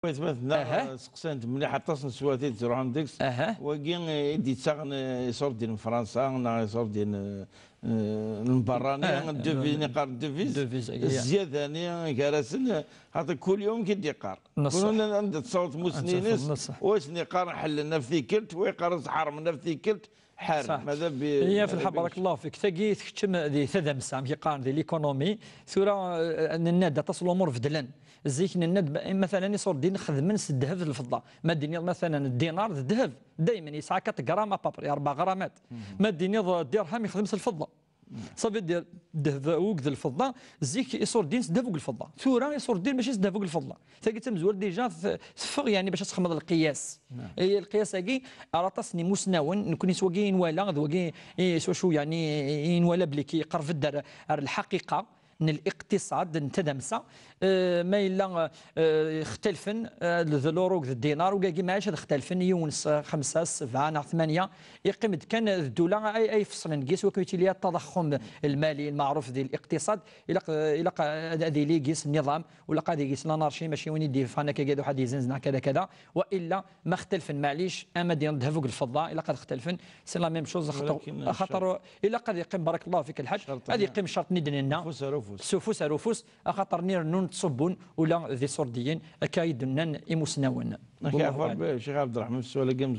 مثلا سقسانت مليح حتى سواتي تروح عندك وكي يدي تاغن يصور ديال فرنسا يصور ديال من براني الدوفيز نقار الدوفيز الزياده يعني كراسن هذا كل يوم كيدي قار كل عند تصوت مسنينس واسني قار حلنا في ثيكلت ويقار حرمنا في ثيكلت حار ماذا هي في الحق بارك الله فيك تاكي تكتم ذي ثدمسه كيقارن ذي ليكونومي ثورة ان الناد تصل الامور فدلن زيك الناد مثلا يصور دين خدمن الذهب الفضه ما الدنيا مثلا الدينار الذهب دائما يسعى 4 غرام بابري 4 غرامات ما الدنيا الدرهم يخدم الفضه صافي دير الذهب وكذ الفضه زيك يصور دين الذهب وك الفضه ثورة يصور دين ماشي الذهب وك الفضه تاكي تمزول ديجا صفر يعني باش تخمض القياس القياس هاكي راه تصني مسنون نكون يسواكي ولا ذوكي شو يعني ولا بلي كيقرب الدار الحقيقه ان الاقتصاد نتدمسه ما الا اختلفن اليورو الدينار وكاكي ماهيش اختلفن يونس 5 7 8 يقيم كان الدوله اي فصل نقيس وكيتيليا التضخم المالي المعروف ديال الاقتصاد الى هذه اللي يقيس النظام ولا قاعد يقيس الانارشي ماشي وين يدير فانا كذا واحد يزنزنا كذا كذا والا ما اختلفن معليش اما ديال الذهب والفضه الا قد اختلفن سي لا ميم شوز خاطر الا قد يقيم بارك الله فيك الحاج غادي يقيم شرط ندنا سوفوس رفوس اخاطر نير تصبون ولا ذي صرديين اكايد نان يمسناون. شيخ عبد الرحمن السؤال